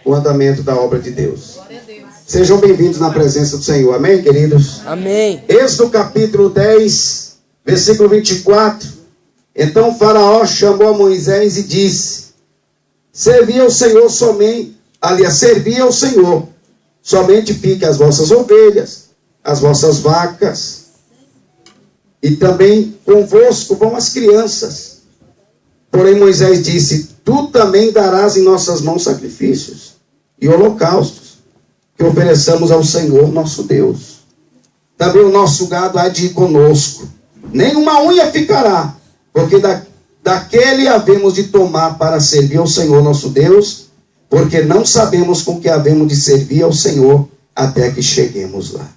o andamento da obra de Deus. Sejam bem-vindos na presença do Senhor. Amém, queridos? Amém. Êxodo capítulo 10, versículo 24. Então Faraó chamou a Moisés e disse: servia ao Senhor, somente fique as vossas ovelhas, as vossas vacas, e também convosco vão as crianças. Porém Moisés disse: tu também darás em nossas mãos sacrifícios e holocaustos, que ofereçamos ao Senhor nosso Deus. Também o nosso gado há de ir conosco, nenhuma unha ficará, porque daquele havemos de tomar para servir ao Senhor nosso Deus, porque não sabemos com que havemos de servir ao Senhor até que cheguemos lá.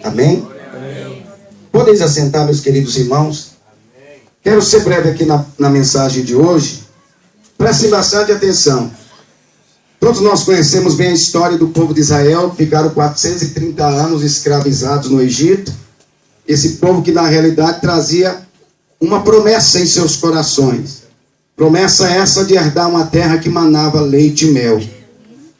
Amém? Amém. Podeis assentar, meus queridos irmãos? Amém. Quero ser breve aqui na mensagem de hoje. Prestem bastante atenção. Todos nós conhecemos bem a história do povo de Israel, que ficaram 430 anos escravizados no Egito. Esse povo que na realidade trazia uma promessa em seus corações. Promessa essa de herdar uma terra que manava leite e mel.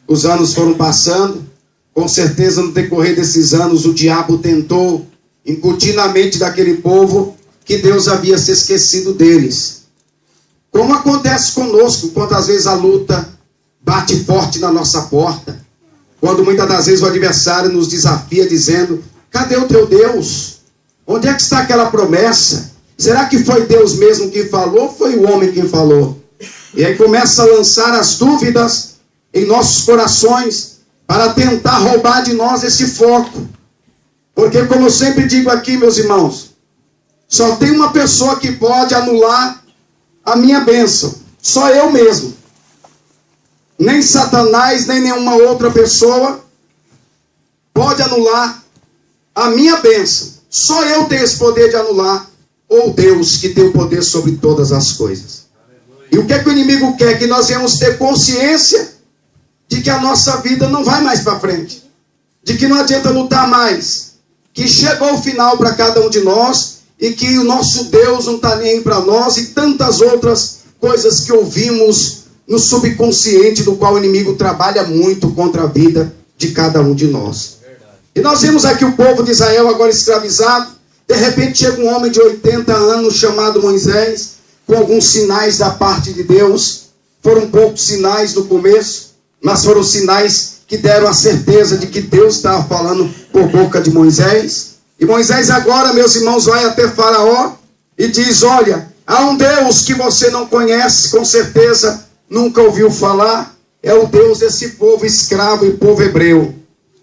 Os anos foram passando. Com certeza no decorrer desses anos o diabo tentou incutir na mente daquele povo que Deus havia se esquecido deles. Como acontece conosco, quantas vezes a luta bate forte na nossa porta, quando muitas das vezes o adversário nos desafia dizendo: cadê o teu Deus? Onde é que está aquela promessa? Será que foi Deus mesmo que falou ou foi o homem quem falou? E aí começa a lançar as dúvidas em nossos corações para tentar roubar de nós esse foco. Porque, como eu sempre digo aqui, meus irmãos, só tem uma pessoa que pode anular a minha bênção. Só eu mesmo. Nem Satanás, nem nenhuma outra pessoa pode anular a minha bênção. Só eu tenho esse poder de anular, ou Deus, que tem o poder sobre todas as coisas. E o que é que o inimigo quer? Que nós venhamos ter consciência de que a nossa vida não vai mais para frente. De que não adianta lutar mais. Que chegou o final para cada um de nós e que o nosso Deus não está nem aí para nós e tantas outras coisas que ouvimos no subconsciente, do qual o inimigo trabalha muito contra a vida de cada um de nós. E nós vemos aqui o povo de Israel agora escravizado. De repente chega um homem de 80 anos chamado Moisés, com alguns sinais da parte de Deus. Foram poucos sinais no começo, mas foram sinais que deram a certeza de que Deus estava falando por boca de Moisés. E Moisés agora, meus irmãos, vai até Faraó e diz: olha, há um Deus que você não conhece, com certeza nunca ouviu falar. É o Deus desse povo escravo e povo hebreu.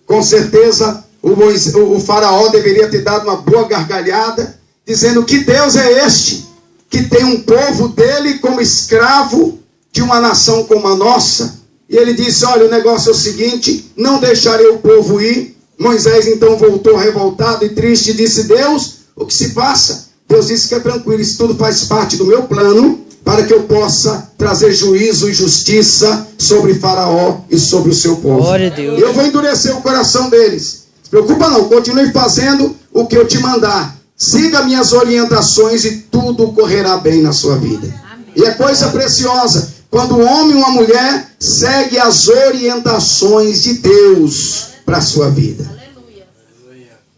Com certeza o Faraó deveria ter dado uma boa gargalhada, dizendo: que Deus é este, que tem um povo dele como escravo de uma nação como a nossa? E ele disse: olha, o negócio é o seguinte, não deixarei o povo ir. Moisés então voltou revoltado e triste e disse: Deus, o que se passa? Deus disse: que é tranquilo, isso tudo faz parte do meu plano, para que eu possa trazer juízo e justiça sobre Faraó e sobre o seu povo. Glória a Deus. E eu vou endurecer o coração deles. Se preocupa não, continue fazendo o que eu te mandar. Siga minhas orientações e tudo correrá bem na sua vida. Amém. E é coisa preciosa quando um homem e uma mulher segue as orientações de Deus para a sua vida. Aleluia.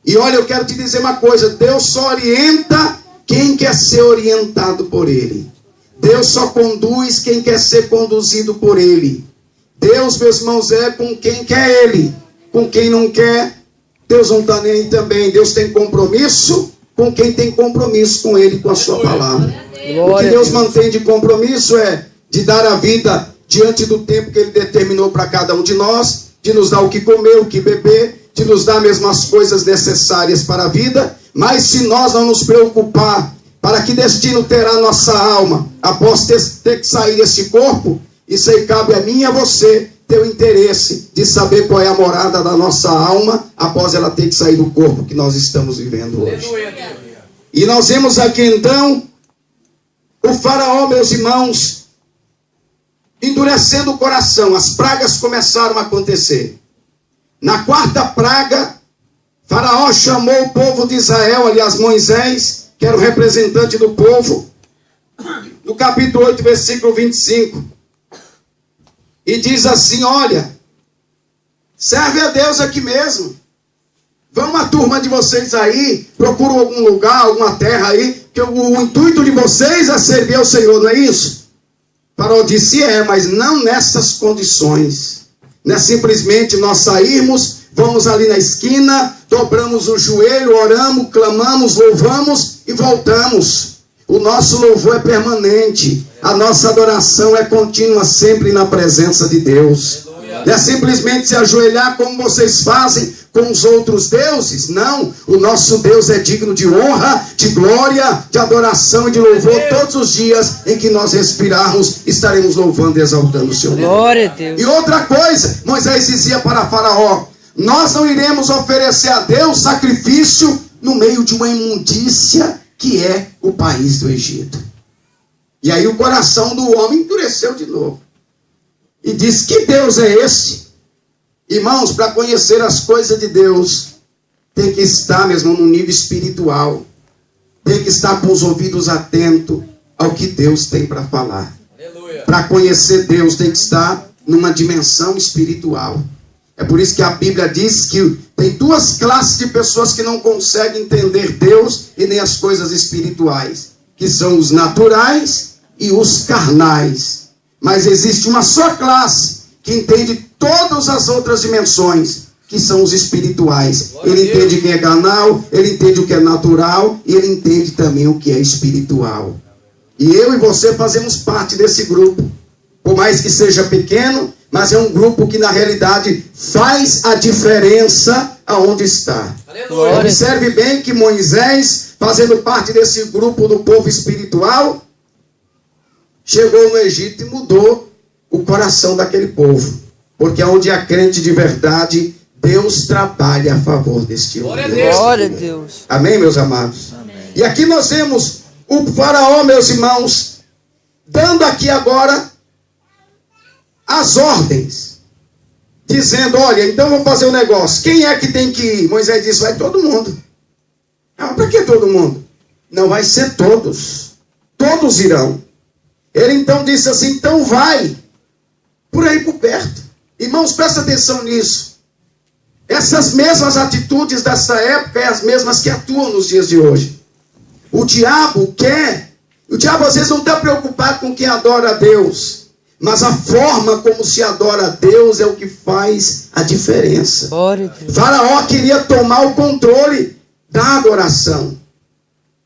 E olha, eu quero te dizer uma coisa: Deus só orienta quem quer ser orientado por Ele. Deus só conduz quem quer ser conduzido por Ele. Deus, meus irmãos, é com quem quer Ele. Com quem não quer, Deus não está nem aí também. Deus tem compromisso com quem tem compromisso com Ele, com a sua palavra. O que Deus mantém de compromisso é de dar a vida diante do tempo que Ele determinou para cada um de nós, de nos dar o que comer, o que beber, de nos dar mesmo as coisas necessárias para a vida. Mas se nós não nos preocupar para que destino terá nossa alma após ter que sair desse corpo, isso aí cabe a mim e a você ter o interesse de saber qual é a morada da nossa alma após ela ter que sair do corpo que nós estamos vivendo hoje. E nós vemos aqui então o Faraó, meus irmãos, endurecendo o coração. As pragas começaram a acontecer. Na quarta praga, Faraó chamou o povo de Israel, aliás Moisés, que era o representante do povo, no capítulo 8, versículo 25. e diz assim: olha, serve a Deus aqui mesmo. Vão uma turma de vocês aí, procuram algum lugar, alguma terra aí, que o intuito de vocês é servir ao Senhor, não é isso? Faraó disse: mas não nessas condições. Não é simplesmente nós sairmos, vamos ali na esquina, dobramos o joelho, oramos, clamamos, louvamos e voltamos. O nosso louvor é permanente. A nossa adoração é contínua, sempre na presença de Deus. Não é simplesmente se ajoelhar como vocês fazem com os outros deuses. Não, o nosso Deus é digno de honra, de glória, de adoração e de louvor. Todos os dias em que nós respirarmos, estaremos louvando e exaltando o seu nome. Glória a Deus. E outra coisa, Moisés dizia para Faraó: nós não iremos oferecer a Deus sacrifício no meio de uma imundícia que é o país do Egito. E aí o coração do homem endureceu de novo. E disse: que Deus é esse? Irmãos, para conhecer as coisas de Deus, tem que estar mesmo no nível espiritual. Tem que estar com os ouvidos atentos ao que Deus tem para falar. Para conhecer Deus, tem que estar numa dimensão espiritual. É por isso que a Bíblia diz que tem duas classes de pessoas que não conseguem entender Deus e nem as coisas espirituais, que são os naturais e os carnais. Mas existe uma só classe que entende todas as outras dimensões, que são os espirituais. Ele entende quem é carnal, ele entende o que é natural e ele entende também o que é espiritual. E eu e você fazemos parte desse grupo. Por mais que seja pequeno, mas é um grupo que na realidade faz a diferença aonde está. Aleluia. Observe bem que Moisés, fazendo parte desse grupo do povo espiritual, chegou no Egito e mudou o coração daquele povo. Porque onde há crente de verdade, Deus trabalha a favor deste homem. Glória a Deus. Amém, meus amados? Amém. E aqui nós vemos o Faraó, meus irmãos, dando aqui agora as ordens, dizendo: olha, então vamos fazer um negócio. Quem é que tem que ir? Moisés disse: vai todo mundo. Para que todo mundo? Não vai ser todos. Todos irão. Ele então disse assim: então vai por aí por perto. Irmãos, presta atenção nisso. Essas mesmas atitudes dessa época é as mesmas que atuam nos dias de hoje. O diabo às vezes não está preocupado com quem adora a Deus, mas a forma como se adora a Deus é o que faz a diferença. Faraó queria tomar o controle da adoração.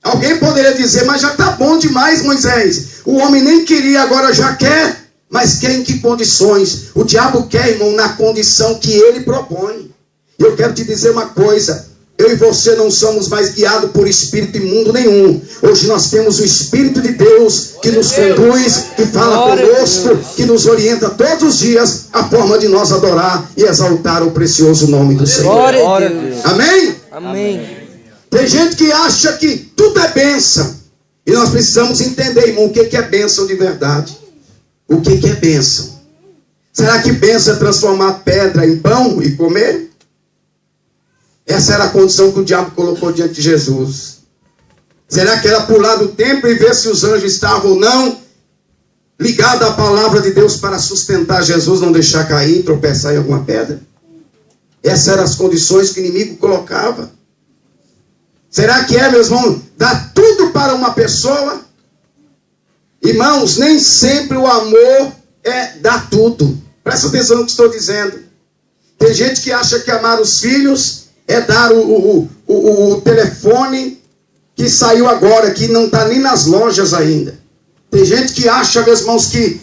Alguém poderia dizer: mas já está bom demais, Moisés. O homem nem queria, agora já quer. Mas quer em que condições? O diabo quer, irmão, na condição que ele propõe. Eu quero te dizer uma coisa: eu e você não somos mais guiados por espírito imundo nenhum. Hoje nós temos o Espírito de Deus que nos conduz, que fala conosco, que nos orienta todos os dias a forma de nós adorar e exaltar o precioso nome do Senhor. Glória a Deus. Amém? Amém. Tem gente que acha que tudo é bênção. E nós precisamos entender, irmão, o que é bênção de verdade. O que é bênção? Será que bênção é transformar pedra em pão e comer? Essa era a condição que o diabo colocou diante de Jesus. Será que era pular do templo e ver se os anjos estavam ou não ligados à palavra de Deus para sustentar Jesus, não deixar cair, tropeçar em alguma pedra? Essas eram as condições que o inimigo colocava. Será que meus irmãos, dar tudo para uma pessoa? Irmãos, nem sempre o amor é dar tudo. Presta atenção no que estou dizendo. Tem gente que acha que amar os filhos é dar o telefone que saiu agora, que não está nem nas lojas ainda. Tem gente que acha, meus irmãos, que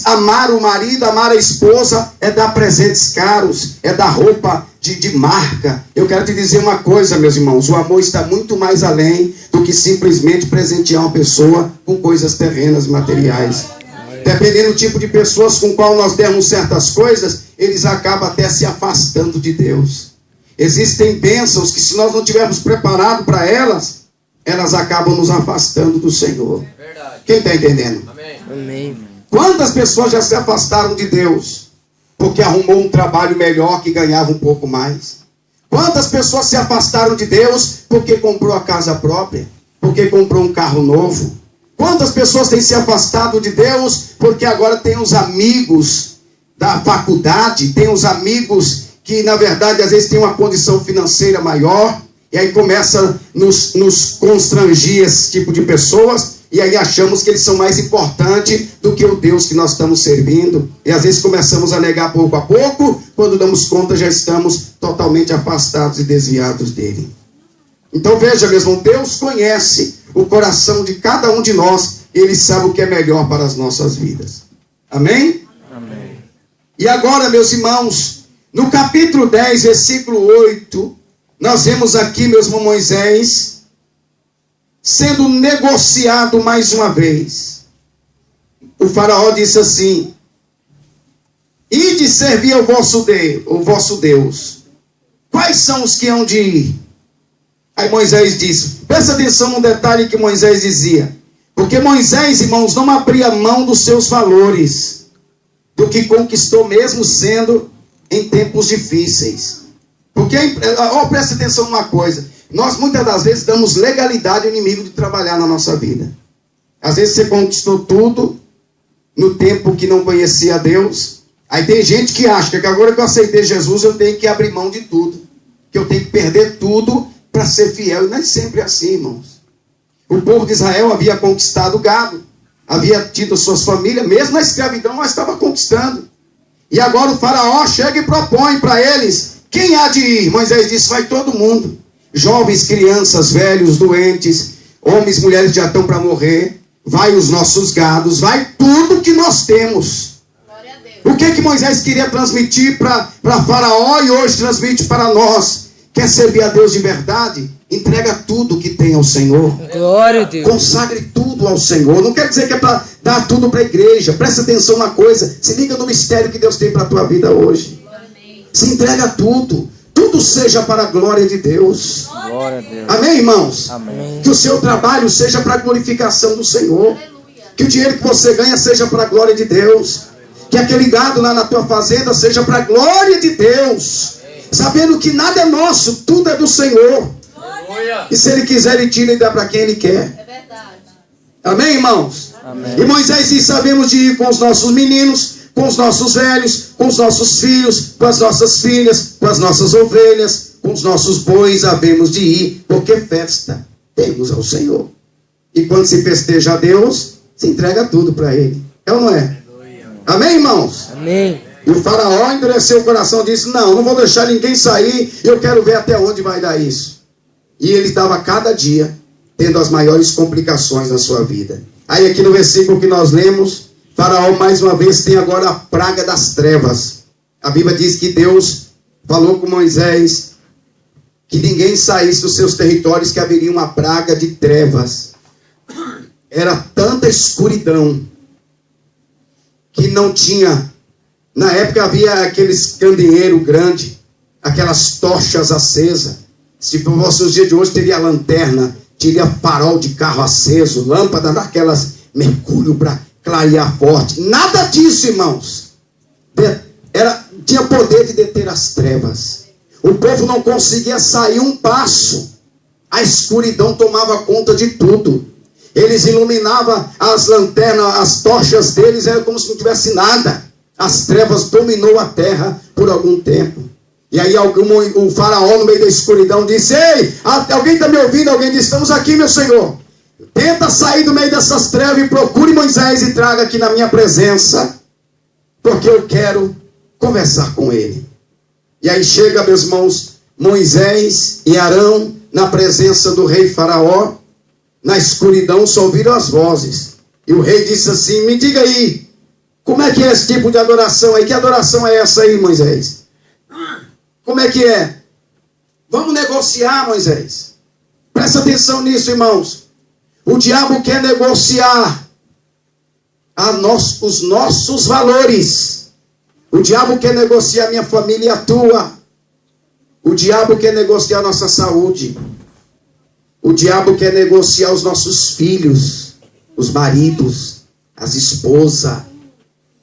amar o marido, amar a esposa é dar presentes caros, é dar roupa de marca. Eu quero te dizer uma coisa, meus irmãos: o amor está muito mais além do que simplesmente presentear uma pessoa com coisas terrenas, materiais. Dependendo do tipo de pessoas com qual nós demos certas coisas, eles acabam até se afastando de Deus. Existem bênçãos que, se nós não tivermos preparado para elas, elas acabam nos afastando do Senhor. Quem está entendendo? Amém. Quantas pessoas já se afastaram de Deus porque arrumou um trabalho melhor que ganhava um pouco mais? Quantas pessoas se afastaram de Deus porque comprou a casa própria, porque comprou um carro novo? Quantas pessoas têm se afastado de Deus porque agora tem os amigos da faculdade, tem os amigos que, na verdade, às vezes tem uma condição financeira maior, e aí começa a nos constrangir esse tipo de pessoas, e aí achamos que eles são mais importantes do que o Deus que nós estamos servindo. E às vezes começamos a negar pouco a pouco, quando damos conta já estamos totalmente afastados e desviados dele. Então veja, meu irmão, Deus conhece o coração de cada um de nós, e Ele sabe o que é melhor para as nossas vidas. Amém? Amém. E agora, meus irmãos, no capítulo 10, versículo 8, nós vemos aqui, meus irmãos, Moisés sendo negociado mais uma vez. O faraó disse assim: ide servir ao vosso Deus. Quais são os que hão de ir? Aí Moisés disse, presta atenção num detalhe que Moisés dizia, porque Moisés, irmãos, não abria mão dos seus valores, do que conquistou mesmo sendo em tempos difíceis. Porque, presta atenção numa coisa, nós muitas das vezes damos legalidade ao inimigo de trabalhar na nossa vida. Às vezes você conquistou tudo no tempo que não conhecia Deus. Aí tem gente que acha que agora que eu aceitei Jesus eu tenho que abrir mão de tudo, que eu tenho que perder tudo para ser fiel. E não é sempre assim, irmãos. O povo de Israel havia conquistado o gado, havia tido suas famílias, mesmo na escravidão, mas estava conquistando. E agora o faraó chega e propõe para eles: quem há de ir? Moisés disse: vai todo mundo. Jovens, crianças, velhos, doentes, homens, mulheres já estão para morrer. Vai os nossos gados, vai tudo que nós temos. Glória a Deus. O que Moisés queria transmitir para faraó e hoje transmite para nós? Quer servir a Deus de verdade? Entrega tudo que tem ao Senhor. Glória a Deus. Consagre tudo ao Senhor. Não quer dizer que é para dar tudo para a igreja. Presta atenção na coisa. Se liga no mistério que Deus tem para a tua vida hoje. Se entrega tudo. Tudo seja para a glória de Deus. Glória a Deus. Amém, irmãos? Amém. Que o seu trabalho seja para a glorificação do Senhor. Que o dinheiro que você ganha seja para a glória de Deus. Que aquele gado lá na tua fazenda seja para a glória de Deus. Sabendo que nada é nosso, tudo é do Senhor. E se Ele quiser, Ele tira e dá para quem Ele quer. É verdade. Amém, irmãos? Amém. E Moisés disse: sabemos de ir com os nossos meninos, com os nossos velhos, com os nossos filhos, com as nossas filhas, com as nossas ovelhas, com os nossos bois, havemos de ir, porque festa temos ao Senhor. E quando se festeja a Deus, se entrega tudo para Ele. É ou não é? Amém, irmãos? Amém. E o faraó endureceu o coração e disse: não vou deixar ninguém sair, eu quero ver até onde vai dar isso. E ele estava cada dia tendo as maiores complicações na sua vida. Aí aqui no versículo que nós lemos, faraó mais uma vez tem agora a praga das trevas. A Bíblia diz que Deus falou com Moisés que ninguém saísse dos seus territórios, que haveria uma praga de trevas. Era tanta escuridão que não tinha. Na época havia aqueles candeeiros grandes, aquelas tochas acesas. Se fosse os dias de hoje, teria lanterna, teria farol de carro aceso, lâmpada daquelas mercúrio para clarear forte. Nada disso, irmãos. Tinha poder de deter as trevas. O povo não conseguia sair um passo. A escuridão tomava conta de tudo. Eles iluminavam as lanternas, as tochas deles, era como se não tivesse nada. As trevas dominou a terra por algum tempo. E aí o faraó, no meio da escuridão, disse: ei, alguém está me ouvindo? Alguém disse: estamos aqui, meu senhor. Tenta sair do meio dessas trevas e procure Moisés e traga aqui na minha presença, porque eu quero conversar com ele. E aí chega, meus irmãos, Moisés e Arão na presença do rei faraó. Na escuridão só ouviram as vozes. E o rei disse assim: me diga aí, como é que é esse tipo de adoração aí? Que adoração é essa aí, Moisés? Como é que é? Vamos negociar, Moisés. Presta atenção nisso, irmãos. O diabo quer negociar os nossos valores. O diabo quer negociar a minha família e a tua. O diabo quer negociar a nossa saúde. O diabo quer negociar os nossos filhos, os maridos, as esposas.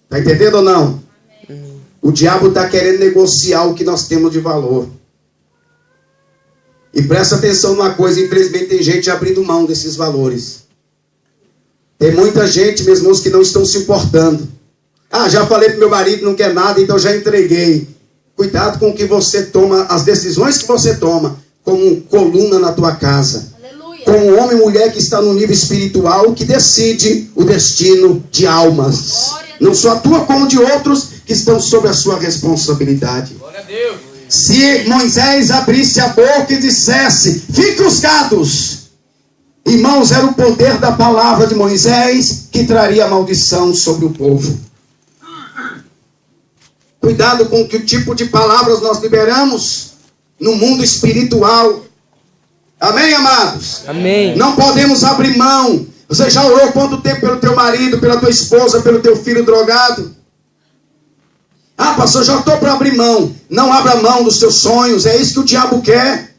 Está entendendo ou não? O diabo está querendo negociar o que nós temos de valor. E presta atenção numa coisa: infelizmente tem gente abrindo mão desses valores. Tem muita gente, meus irmãos, que não estão se importando. Ah, já falei pro meu marido, não quer nada, então já entreguei. Cuidado com o que você toma, as decisões que você toma, como coluna na tua casa. Aleluia. Como homem e mulher que está no nível espiritual, que decide o destino de almas. Não só a tua, como de outros que estão sob a sua responsabilidade. Glória a Deus. Se Moisés abrisse a boca e dissesse, fiquem os gados. Irmãos, era o poder da palavra de Moisés que traria maldição sobre o povo. Cuidado com que tipo de palavras nós liberamos no mundo espiritual. Amém, amados? Amém. Não podemos abrir mão. Você já orou quanto tempo pelo teu marido, pela tua esposa, pelo teu filho drogado? Ah, pastor, já estou para abrir mão. Não abra mão dos teus sonhos. É isso que o diabo quer.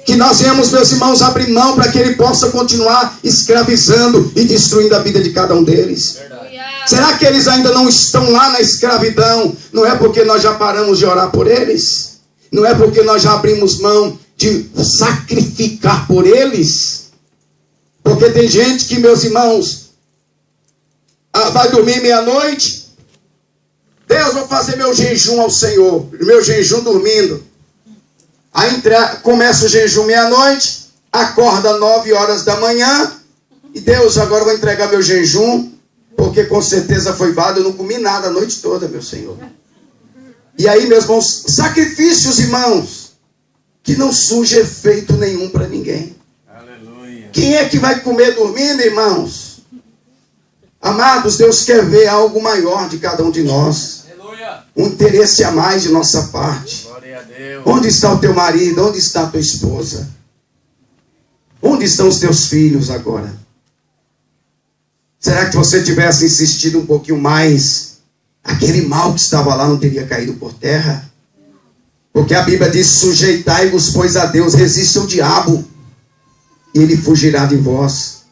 Que nós viemos, meus irmãos, abrir mão para que ele possa continuar escravizando e destruindo a vida de cada um deles. Será que eles ainda não estão lá na escravidão? Não é porque nós já paramos de orar por eles? Não é porque nós já abrimos mão de sacrificar por eles? Porque tem gente que, meus irmãos, vai dormir meia-noite. Deus, vou fazer meu jejum ao Senhor. Meu jejum dormindo. Aí começa o jejum meia-noite. Acorda 9 horas da manhã. E Deus, agora eu vou entregar meu jejum. Porque com certeza foi válido. Eu não comi nada a noite toda, meu Senhor. E aí, meus irmãos, sacrifícios, irmãos, que não surge efeito nenhum para ninguém. Aleluia. Quem é que vai comer dormindo, irmãos? Amados, Deus quer ver algo maior de cada um de nós. Aleluia. Um interesse a mais de nossa parte. Glória a Deus. Onde está o teu marido? Onde está a tua esposa? Onde estão os teus filhos agora? Será que se você tivesse insistido um pouquinho mais, aquele mal que estava lá não teria caído por terra? Porque a Bíblia diz, sujeitai-vos, pois a Deus, resiste ao diabo, e ele fugirá de vós.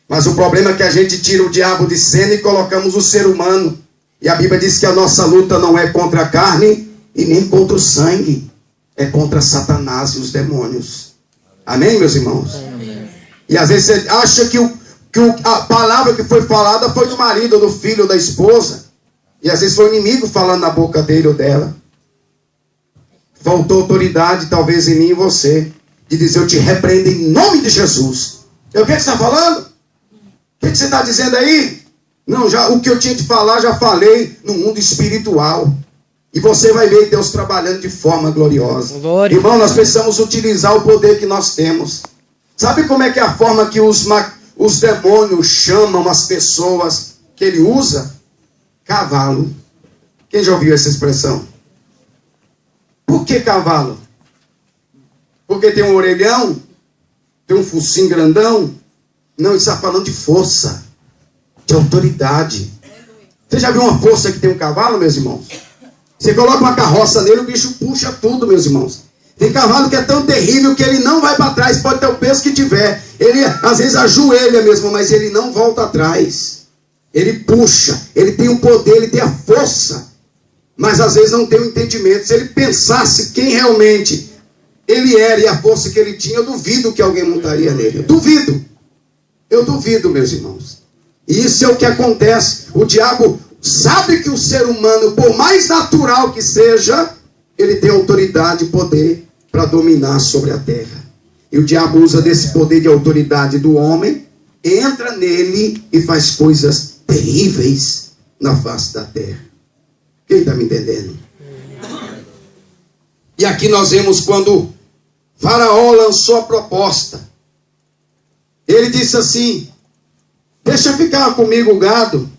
Mas o problema é que a gente tira o diabo de cena e colocamos o ser humano. E a Bíblia diz que a nossa luta não é contra a carne e nem contra o sangue. É contra Satanás e os demônios. Amém, meus irmãos? Amém. E às vezes você acha que a palavra que foi falada foi do marido, ou do filho, ou da esposa. E às vezes foi o inimigo falando na boca dele ou dela. Faltou autoridade, talvez em mim e você, de dizer, eu te repreendo em nome de Jesus. O que você está falando? O que você está dizendo aí? Não, o que eu tinha de falar, já falei no mundo espiritual. E você vai ver Deus trabalhando de forma gloriosa. Glória. Irmão, nós precisamos utilizar o poder que nós temos. Sabe como é que é a forma que os demônios chamam as pessoas que ele usa? Cavalo. Quem já ouviu essa expressão? Por que cavalo? Porque tem um orelhão? Tem um focinho grandão? Não, ele está falando de força, de autoridade. Você já viu uma força que tem um cavalo, meus irmãos? Você coloca uma carroça nele, o bicho puxa tudo, meus irmãos. Tem cavalo que é tão terrível que ele não vai para trás, pode ter o peso que tiver. Ele às vezes ajoelha mesmo, mas ele não volta atrás. Ele puxa, ele tem o poder, ele tem a força. Mas às vezes não tem o entendimento. Se ele pensasse quem realmente ele era e a força que ele tinha, eu duvido que alguém montaria nele. Eu duvido, meus irmãos. E isso é o que acontece. O diabo sabe que o ser humano, por mais natural que seja, ele tem autoridade e poder para dominar sobre a terra. E o diabo usa desse poder de autoridade do homem, entra nele e faz coisas terríveis na face da terra. Quem está me entendendo? E aqui nós vemos quando Faraó lançou a proposta. Ele disse assim, deixa ficar comigo o gado.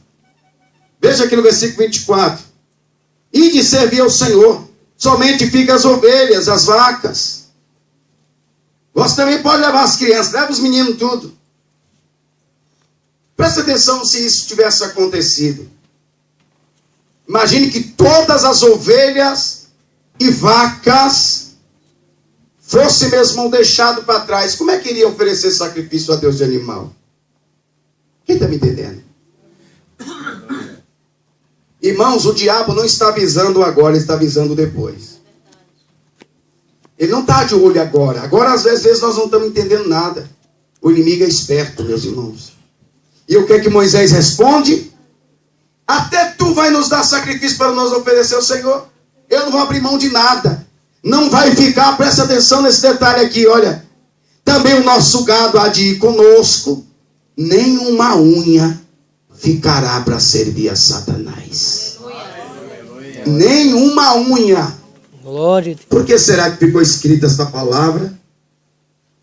Veja aqui no versículo 24. E de servir ao Senhor, somente fica as ovelhas, as vacas. Você também pode levar as crianças, leva os meninos tudo. Presta atenção se isso tivesse acontecido. Imagine que todas as ovelhas e vacas fossem mesmo deixado para trás. Como é que iria oferecer sacrifício a Deus de animal? Quem está me entendendo? Irmãos, o diabo não está avisando agora, ele está avisando depois. Ele não está de olho agora. Agora, às vezes, nós não estamos entendendo nada. O inimigo é esperto, meus irmãos. E o que é que Moisés responde? Até tu vai nos dar sacrifício para nos oferecer ao Senhor. Eu não vou abrir mão de nada. Não vai ficar, presta atenção nesse detalhe aqui, olha. Também o nosso gado há de ir conosco. Nenhuma unha ficará para servir a Satanás. Aleluia. Nenhuma unha. Glória a Deus. Por que será que ficou escrita esta palavra?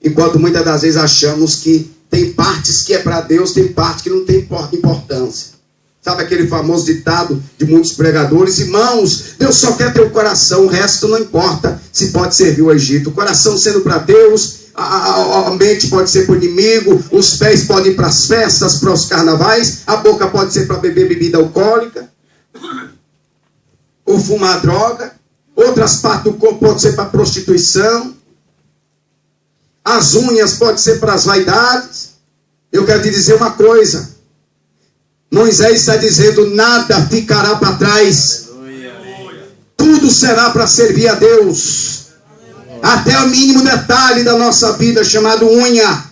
Enquanto muitas das vezes achamos que tem partes que é para Deus, tem parte que não tem importância. Sabe aquele famoso ditado de muitos pregadores? Irmãos, Deus só quer teu coração, o resto não importa se pode servir o Egito. O coração sendo para Deus, a mente pode ser para o inimigo, os pés podem ir para as festas, para os carnavais, a boca pode ser para beber bebida alcoólica, ou fumar droga, outras partes do corpo podem ser para prostituição, as unhas podem ser para as vaidades. Eu quero te dizer uma coisa. Moisés está dizendo, nada ficará para trás. Tudo será para servir a Deus. Até o mínimo detalhe da nossa vida, chamado unha.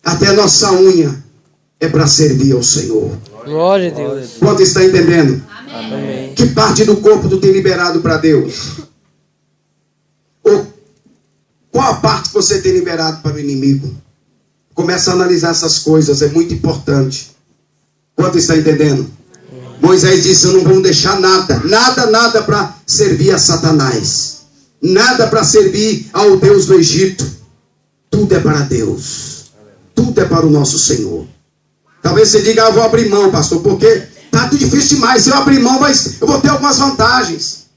Até a nossa unha é para servir ao Senhor. Glória a Deus. Quanto está entendendo? Amém. Que parte do corpo tu tem liberado para Deus? Ou qual a parte que você tem liberado para o inimigo? Começa a analisar essas coisas, é muito importante. Quanto está entendendo? Moisés disse, eu não vou deixar nada para servir a Satanás. Nada para servir ao Deus do Egito. Tudo é para Deus. Tudo é para o nosso Senhor. Talvez você diga, eu vou abrir mão, pastor, porque está tudo difícil demais. Se eu abrir mão, eu vou ter algumas vantagens.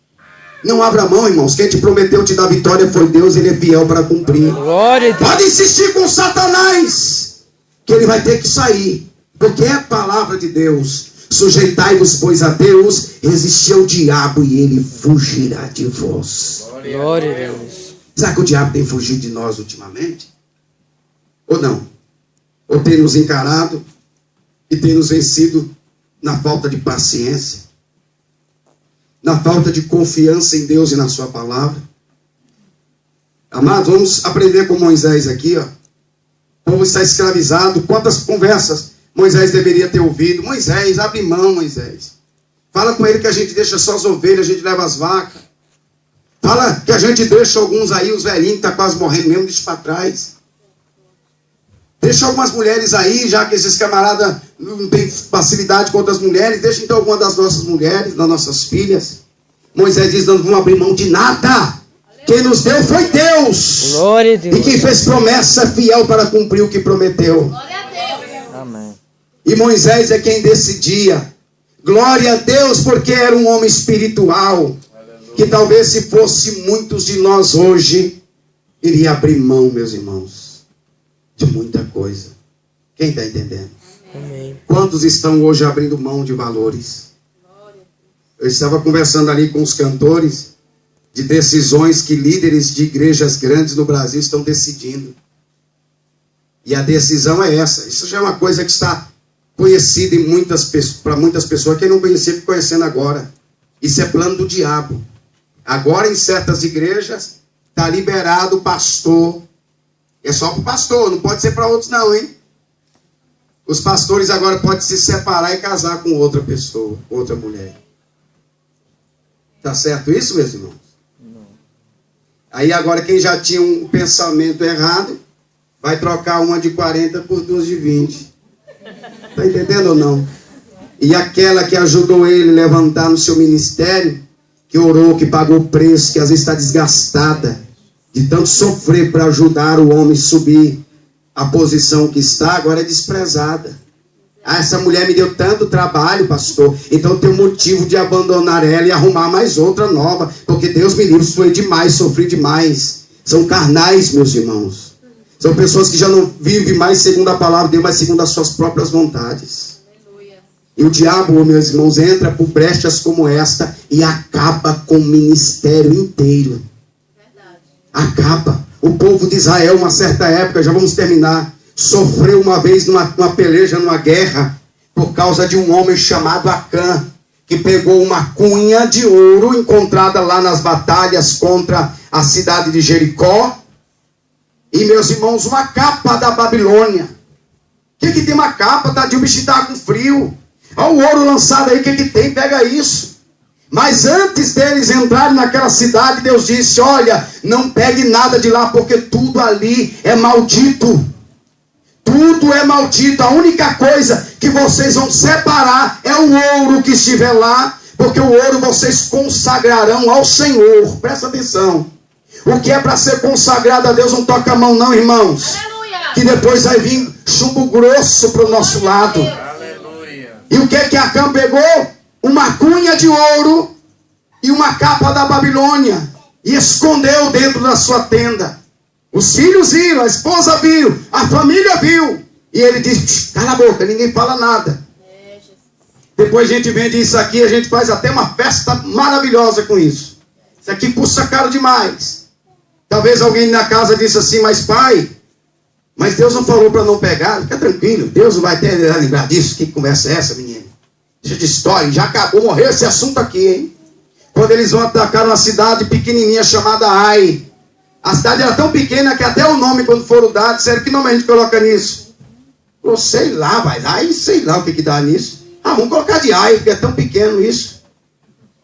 Não abra mão, irmãos. Quem te prometeu te dar vitória foi Deus, Ele é fiel para cumprir. Glória a Deus. Pode insistir com Satanás, que ele vai ter que sair. Porque é a palavra de Deus. Sujeitai-vos, pois, a Deus, resistir ao diabo e ele fugirá de vós. Glória a Deus. Será que o diabo tem fugido de nós ultimamente? Ou não? Ou tem nos encarado e tem nos vencido na falta de paciência, na falta de confiança em Deus e na sua palavra? Amados, vamos aprender com Moisés aqui, ó. O povo está escravizado. Quantas conversas Moisés deveria ter ouvido? Moisés, abre mão, Moisés. Fala com ele que a gente deixa só as ovelhas, a gente leva as vacas. Fala que a gente deixa alguns aí, os velhinhos que estão quase morrendo mesmo, deixa para trás. Deixa algumas mulheres aí, já que esses camaradas não têm facilidade com outras mulheres, deixa então alguma das nossas mulheres, das nossas filhas. Moisés diz, não vamos abrir mão de nada. Quem nos deu foi Deus. Glória a Deus. E quem fez promessa fiel para cumprir o que prometeu. Glória a Deus. Amém. E Moisés é quem decidia. Glória a Deus, porque era um homem espiritual. Que talvez se fosse muitos de nós hoje, iria abrir mão, meus irmãos, de muita coisa. Quem está entendendo? Amém. Quantos estão hoje abrindo mão de valores? Eu estava conversando ali com os cantores de decisões que líderes de igrejas grandes no Brasil estão decidindo. E a decisão é essa. Isso já é uma coisa que está conhecida para muitas pessoas. Quem não conhecia, fica conhecendo agora. Isso é plano do diabo. Agora em certas igrejas está liberado o pastor. É só para o pastor, não pode ser para outros não, hein? Os pastores agora podem se separar e casar com outra pessoa, outra mulher. Tá certo isso, meus irmãos? Não. Aí agora quem já tinha um pensamento errado, vai trocar uma de 40 por duas de 20. Tá entendendo ou não? E aquela que ajudou ele a levantar no seu ministério, que orou, que pagou o preço, que às vezes está desgastada, de tanto sofrer para ajudar o homem a subir a posição que está, agora é desprezada. Ah, essa mulher me deu tanto trabalho, pastor, então eu tenho motivo de abandonar ela e arrumar mais outra nova, porque Deus me livre, suei demais, sofri demais. São carnais, meus irmãos. São pessoas que já não vivem mais segundo a palavra de Deus, mas segundo as suas próprias vontades. E o diabo, meus irmãos, entra por brechas como esta e acaba com o ministério inteiro. Acaba. O povo de Israel, uma certa época, já vamos terminar, sofreu uma vez numa peleja, numa guerra, por causa de um homem chamado Acã, que pegou uma cunha de ouro encontrada lá nas batalhas contra a cidade de Jericó, e, meus irmãos, uma capa da Babilônia. O que tem uma capa? O bicho está com frio. Olha o ouro lançado aí, o que tem? Pega isso. Mas antes deles entrarem naquela cidade, Deus disse: olha, não pegue nada de lá, porque tudo ali é maldito. Tudo é maldito. A única coisa que vocês vão separar é o ouro que estiver lá, porque o ouro vocês consagrarão ao Senhor. Presta atenção. O que é para ser consagrado a Deus não toca a mão não, irmãos. Aleluia. Que depois vai vir chumbo grosso para o nosso lado. Aleluia. E o que é que Acã pegou? Uma cunha de ouro e uma capa da Babilônia, e escondeu dentro da sua tenda. Os filhos viram, a esposa viu, a família viu, e ele disse: cala a boca, ninguém fala nada. Depois a gente vende isso aqui, a gente faz até uma festa maravilhosa com isso. Isso aqui custa caro demais. Talvez alguém na casa disse assim: mas pai, mas Deus não falou para não pegar. Fica tranquilo, Deus não vai ter lembrar disso. Que conversa é essa, menino? Deixa de história, já acabou, morreu esse assunto aqui, hein? Quando eles vão atacar uma cidade pequenininha chamada Ai. A cidade era tão pequena que até o nome, quando foram dados, disseram: que nome a gente coloca nisso? Eu sei lá, vai lá, e sei lá o que dá nisso. Ah, vamos colocar de Ai, porque é tão pequeno isso.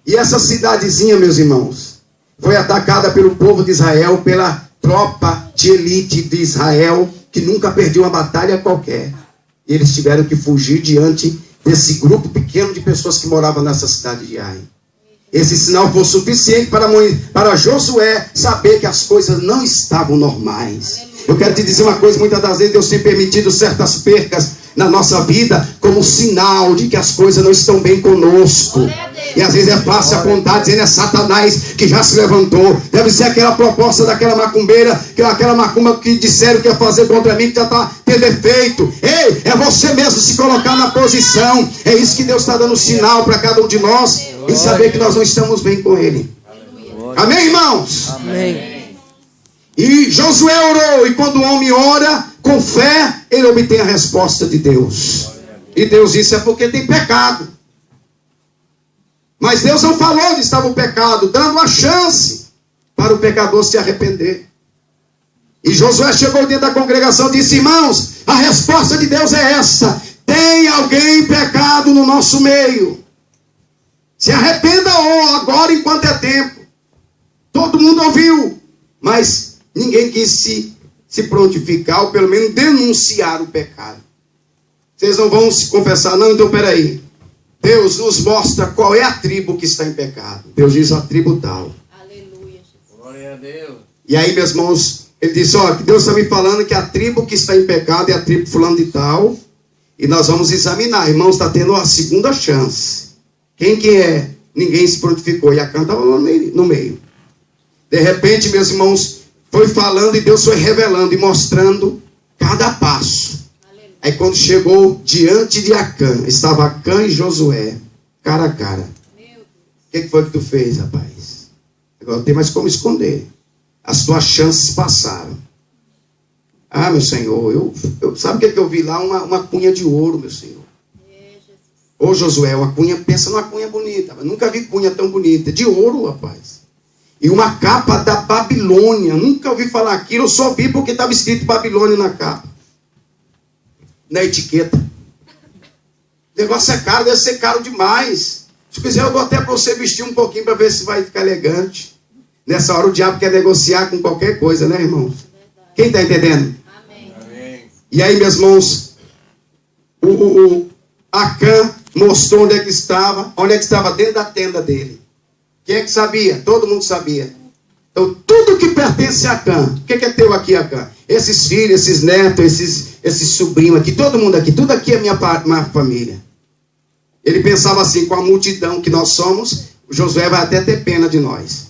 E essa cidadezinha, meus irmãos, foi atacada pelo povo de Israel, pela tropa de elite de Israel, que nunca perdeu uma batalha qualquer. E eles tiveram que fugir diante desse grupo pequeno de pessoas que moravam nessa cidade de Ai. Esse sinal foi suficiente para Josué saber que as coisas não estavam normais. Eu quero te dizer uma coisa: muitas das vezes Deus tem permitido certas percas na nossa vida como sinal de que as coisas não estão bem conosco. E às vezes é fácil apontar, dizendo: é Satanás que já se levantou. Deve ser aquela proposta daquela macumbeira, aquela macumba que disseram que ia fazer contra mim, que já está tendo efeito. Ei, é você mesmo se colocar na posição. É isso que Deus está dando sinal para cada um de nós, em saber que nós não estamos bem com Ele. Amém, irmãos? Amém. E Josué orou, e quando o homem ora com fé, ele obtém a resposta de Deus. E Deus disse: é porque tem pecado. Mas Deus não falou onde estava o pecado, dando a chance para o pecador se arrepender. E Josué chegou dentro da congregação e disse: irmãos, a resposta de Deus é essa: tem alguém pecado no nosso meio? Se arrependa agora enquanto é tempo. Todo mundo ouviu, mas ninguém quis se prontificar, ou pelo menos denunciar o pecado. Vocês não vão se confessar? Não, então peraí. Deus nos mostra qual é a tribo que está em pecado. Deus diz: a tribo tal. Aleluia. Glória a Deus. E aí, meus irmãos, ele diz: ó, que Deus está me falando que a tribo que está em pecado é a tribo fulano de tal. E nós vamos examinar. Irmãos, está tendo a segunda chance. Quem que é? Ninguém se prontificou. E Acã estava lá no meio. De repente, meus irmãos, foi falando e Deus foi revelando e mostrando cada passo. Aí quando chegou diante de Acã, estava Acã e Josué, cara a cara. O que foi que tu fez, rapaz? Agora não tem mais como esconder. As tuas chances passaram. Ah, meu Senhor, sabe o que eu vi lá? Uma cunha de ouro, meu Senhor. Ô Josué, uma cunha, pensa numa cunha bonita. Mas nunca vi cunha tão bonita. De ouro, rapaz. E uma capa da Babilônia. Nunca ouvi falar aquilo, eu só vi porque estava escrito Babilônia na capa. Na etiqueta. O negócio é caro, deve ser caro demais. Se quiser, eu dou até para você vestir um pouquinho para ver se vai ficar elegante. Nessa hora o diabo quer negociar com qualquer coisa, né, irmãos? Quem está entendendo? Amém. E aí, meus irmãos, o Acã mostrou onde é que estava dentro da tenda dele. Quem é que sabia? Todo mundo sabia. Então, tudo que pertence a Acã, o que é teu aqui, Acã? Esses filhos, esses netos, esses sobrinhos aqui, todo mundo aqui, tudo aqui é minha família. Ele pensava assim: com a multidão que nós somos, o Josué vai até ter pena de nós.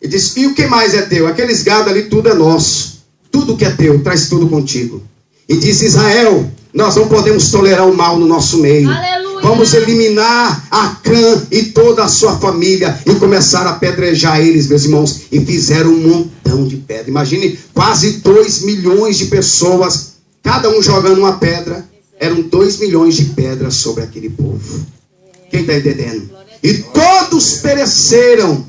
Ele disse: e o que mais é teu? Aqueles gados ali, tudo é nosso. Tudo que é teu, traz tudo contigo. E disse: Israel, nós não podemos tolerar o mal no nosso meio. Aleluia. Vamos eliminar Acã e toda a sua família. E começaram a apedrejar eles, meus irmãos. E fizeram um montão de pedra. Imagine, quase 2 milhões de pessoas, cada um jogando uma pedra. Eram 2 milhões de pedras sobre aquele povo. Quem está entendendo? E todos pereceram.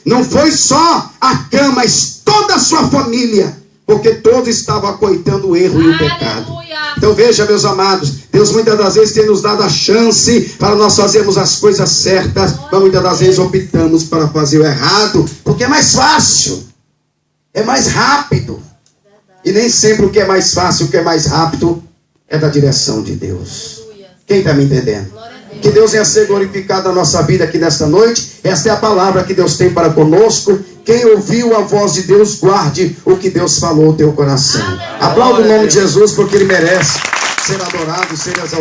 Não foi só Acã, mas toda a sua família. porque todos estavam acoitando o erro e o pecado. Aleluia. Então veja, meus amados, Deus muitas das vezes tem nos dado a chance para nós fazermos as coisas certas, mas muitas das vezes optamos para fazer o errado, porque é mais fácil, é mais rápido. E nem sempre o que é mais fácil, o que é mais rápido, é da direção de Deus. Quem está me entendendo? Que Deus venha ser glorificado na nossa vida aqui nesta noite. Esta é a palavra que Deus tem para conosco. Quem ouviu a voz de Deus, guarde o que Deus falou ao teu coração. Aplauda o nome de Jesus, porque Ele merece ser adorado, ser exaltado.